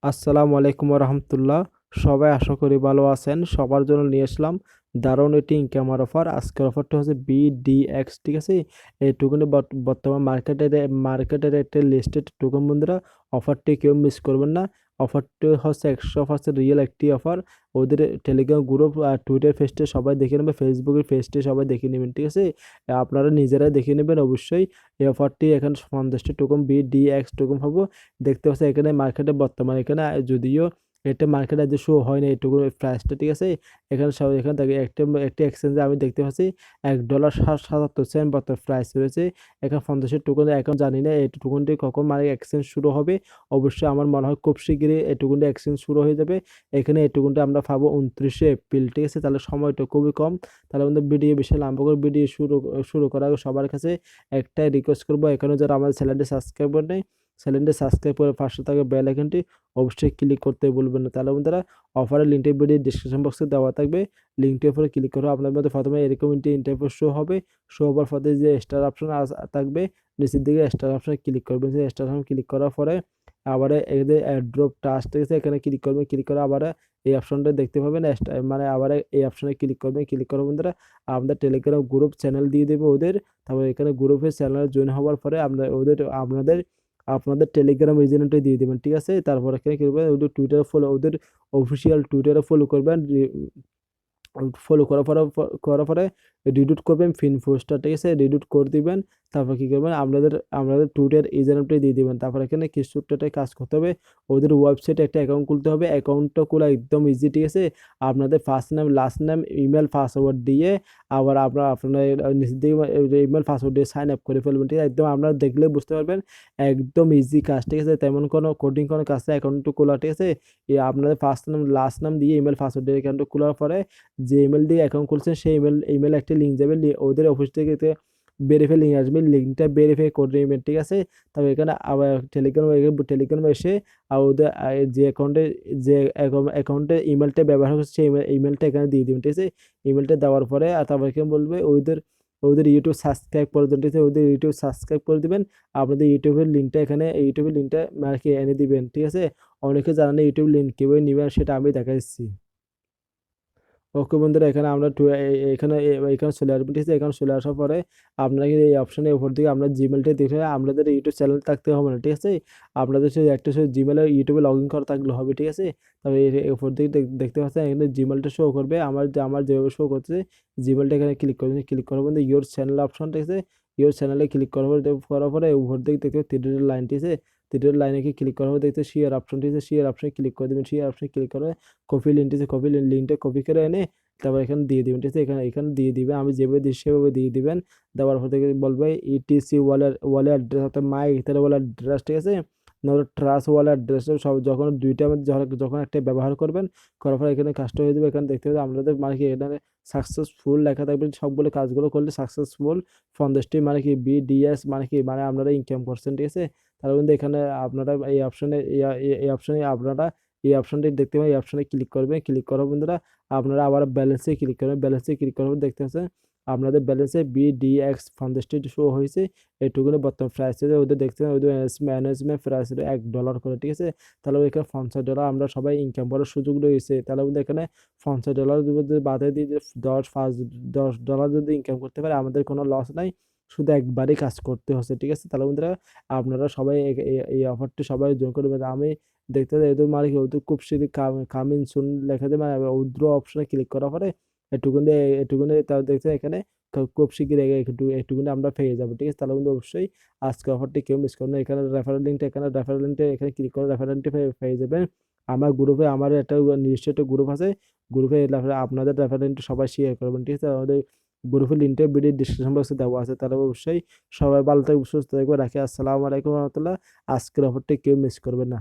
আসসালামু আলাইকুম রহমতুল্লাহ। সবাই আশা করি ভালো আছেন। সবার জন্য নিয়ে আসলাম দারুণ একটি ইনকামের অফার। আজকের অফারটা হচ্ছে BDX, ঠিক আছে? এই টোকেনে বর্তমান মার্কেটের একটা লিস্টেড টোকেন বন্ধুরা। অফারটি কেউ মিস করবেন না। অফারটি হচ্ছে 100% রিয়েল একটি অফার। ওদের টেলিগ্রাম গ্রুপ আর টুইটার পেজটি সবাই দেখে নেবে, ফেসবুকের পেজটি সবাই দেখে নেবেন, ঠিক আছে? আপনারা নিজেরাই দেখে নেবেন অবশ্যই। এই অফারটি এখন 50টি টোকেন BDX টোকেন পাবো। দেখতে পাচ্ছি এখানে মার্কেটে বর্তমানে এখানে যদিও এটা মার্কেটে যে শো হয় না এটুকু প্রাইসটা, ঠিক আছে? এখানে সব এখানে দেখে একটি এক্সচেঞ্জে আমি দেখতে পাচ্ছি $1.77 বর্তমান প্রাইস রয়েছে। এখন 50 টোকেন এখন জানি না এই টোকেনটি কখন মানে এক্সচেঞ্জ শুরু হবে। অবশ্যই আমার মনে হয় খুব শিগগিরই এই টোকেনটি এক্সচেঞ্জ শুরু হয়ে যাবে। এখানে এই টোকেনটা আমরা পাবো 29 এপ্রিল, ঠিক আছে? তাহলে সময়টা খুবই কম। তাহলে আমাদের ভিডিও বেশি লম্বা করে ভিডিও শুরু করার আগে সবার কাছে একটাই রিকোয়েস্ট করবো, এখানে যারা আমাদের চ্যানেলটি সাবস্ক্রাইব করে নেই, চ্যানেলটি সাবস্ক্রাইব করে পাশে থাকা বেল আইকনটি অবশ্যই ক্লিক করতে ভুলবেন না। তাহলে বন্ধুরা অফারের লিঙ্কটি ভিডিও ডিসক্রিপশন বক্সে দেওয়া থাকবে। লিঙ্কটির উপরে ক্লিক করে আপনার মধ্যে প্রথমে এরকম ইন্টারফেস শো হবে। শো হওয়ার পরে যে স্টার অপশন থাকবে নিচের দিকে স্টার অপশনে ক্লিক করবেন। সেই স্টার অপশন ক্লিক করার পরে আবার এদের এয়ারড্রপ টাস্ক আছে, এখানে ক্লিক করবেন। ক্লিক করে আবার এই অপশনটা দেখতে পাবেন, মানে আবার এই অপশনে ক্লিক করবেন। ক্লিক করার বন্ধুরা আমাদের টেলিগ্রাম গ্রুপ চ্যানেল দিয়ে দেবে ওদের। তারপর এখানে গ্রুপের চ্যানেল জয়েন হওয়ার পরে আপনাদের টেলিগ্রাম রিজনেটে দিয়ে দেবেন, ঠিক আছে? তারপর এখানে কি করবেন, ওদের টুইটার ফলো, ওদের অফিসিয়াল টুইটারে ফলো করবেন। ফলো করার পরে রিডুট করবেন ফিন পোস্টটা, ঠিক আছে? রিডুট করে দিবেন। তারপর কি করবেন, আপনাদের টুইটার ইউজারনেমটা দিয়ে দিবেন। তারপর এখানে কিছু একটা কাজ করতে হবে। ওদের ওয়েবসাইটে একটা অ্যাকাউন্ট খুলতে হবে। অ্যাকাউন্টটা খোলা একদম ইজি, ঠিক আছে? আপনাদের first name, last name, email, password দিয়ে আবার আপনার নিচের দিকে ইমেল পাসওয়ার্ড দিয়ে সাইন আপ করে ফেলবেন, ঠিক আছে? একদম আপনারা দেখলে বুঝতে পারবেন একদম ইজি কাজ, ঠিক আছে? তেমন কোনো কোডিং কোনো কাজ নেই অ্যাকাউন্টটা খোলা, ঠিক আছে? আপনাদের ফার্স্ট নেম লাস্ট নাম দিয়ে ইমেল পাসওয়ার্ড দিয়ে অ্যাকাউন্টটা খোলার পরে যে ইমেল দিয়ে অ্যাকাউন্ট খুলছেন সেই ইমেল একটা লিঙ্ক যাবে, ওদের অফিস থেকে ভেরিফাই লিঙ্ক আসবে, লিঙ্কটা ভেরিফাই করে নেবেন, ঠিক আছে? তবে এখানে আবার টেলিগ্রামে এসে আর ওদের যে অ্যাকাউন্টে ইমেলটা ব্যবহার করছে সেই ইমেলটা এখানে দিয়ে দিবেন, ঠিক আছে? ইমেলটা দেওয়ার পরে আর তারপর এখানে বলবে ওদের ওদের ইউটিউব সাবস্ক্রাইব করে দেবেন, ঠিক আছে? ওদের ইউটিউব সাবস্ক্রাইব করে দিবেন। আপনাদের ইউটিউবের লিঙ্কটা এখানে ইউটিউবের লিঙ্কটা আর কি এনে দিবেন, ঠিক আছে? অনেকে জানেন না ইউটিউব লিঙ্ক কীভাবে নেবেন, সেটা আমি দেখাচ্ছি। ওকে বন্ধুরা, এখানে আমরা এখানে চলে আসবেন, ঠিক আছে? এখানে চলে আসার পরে আপনাকে এই অপশনের উপর দিকে আপনার জিমেলটা দেখে আপনাদের ইউটিউব চ্যানেল থাকতে হবে না, ঠিক আছে? আপনাদের শুধু একটা শুধু জিমেলে ইউটিউবে লগ ইন করা থাকলে হবে, ঠিক আছে? তবে এর উপর দিকে দেখতে পাচ্ছেন এখানে জিমেলটা শো করবে। আমার যেভাবে শো করছে জিমেলটা এখানে ক্লিক করবেন। ক্লিক করার পরে ইয়োর চ্যানেল অপশন, ঠিক আছে? ইয়োর চ্যানেলে ক্লিক করার পরে উপর দিকে দেখতে তীরের লাইন, ঠিক আছে? তীরের লাইনে ক্লিক করার পর দেখতে শেয়ার অপশন, ঠিক আছে? শেয়ার অপশনে ক্লিক করে দেবেন। শেয়ার অপশনে ক্লিক করে কপি লিঙ্ক, ঠিক আছে? কপি লিঙ্কটা কপি করে এনে তারপর এখানে দিয়ে দিবেন, ঠিক আছে? এখানে দিয়ে দিবেন, আমি যেভাবে দিই সেভাবে দিয়ে দিবেন। দেওয়ার পর থেকে বলবে ইটিসি ওয়ালেট অ্যাড্রেস, অর্থাৎ মাই ইথার ওয়ালেট অ্যাড্রেস, ঠিক আছে? নাহলে ট্রাস্ট ওয়ালেট অ্যাড্রেস, সব যখন দুইটা মধ্যে যখন একটা ব্যবহার করবেন, করার পর এখানে কাজটা হয়ে যাবে। এখানে দেখতে পাবেন আপনাদের মানে কি এখানে সাকসেসফুল লেখা থাকবে। সবগুলো কাজগুলো করলে সাকসেসফুল ফন্দেশটি মানে কি BDS মানে কি মানে আপনারা ইনকাম করছেন, ঠিক আছে? তার মধ্যে এখানে আপনারা এই অপশনটি দেখতে পাবেন। এই অপশনে ক্লিক করবেন। ক্লিক করার বন্ধুরা আপনারা আবার ব্যালেন্সে ক্লিক করবেন। ব্যালেন্সে ক্লিক করার পর দেখতে পাচ্ছেন আপনাদের ব্যালেন্সে BDX ফাউন্ডেশনটি শো হয়েছে। এইটুকুনি বর্তমান প্রাইস আছে ওদের দেখতে পাচ্ছেন, ওদের ম্যানেজমেন্ট প্রাইস $1 করে, ঠিক আছে? তাহলে এখানে $50 আমরা সবাই ইনকাম করার সুযোগ রয়েছে। তাহলে আমাদের এখানে $50 যদি বাদে দিয়ে যে $10 যদি ইনকাম করতে পারে আমাদের কোনো লস নাই, শুধু একবারই কাজ করতে হচ্ছে, ঠিক আছে? তাহলে বন্ধুরা আপনারা সবাই এই অফারটি সবাই জয়েন করবেন। আমি দেখতে পাই এদের মানে কি ওদের খুব শীঘ্রই কামিং সুন লেখা দিয়ে মানে উইথড্র অপশনে ক্লিক করার পরে এটুকুনি তার দেখতে এখানে খুব শীঘ্রই এটুকুনি আমরা পেয়ে যাবো, ঠিক আছে? তাহলে কিন্তু অবশ্যই আজকে অফারটি কেউ মিস করবেন না। রেফারেল লিঙ্কটা এখানে ক্লিক করে রেফারেলটি পেয়ে যাবেন। আমার গ্রুপে আমার একটা নিজস্ব একটা গ্রুপ আছে। গ্রুপে আপনাদের রেফারেলটি সবাই শেয়ার করবেন, ঠিক আছে? আমাদের গ্রুপের লিঙ্কটা ভিডিও ডিসক্রিপশন বক্সে দেওয়া আছে। তাহলে অবশ্যই সবাই ভালো থাকবে, সুস্থ থাকবে। রাখি। আসসালামু আলাইকুম রহমতুল্লাহ। আজকের অফারটি কেউ মিস করবেন না।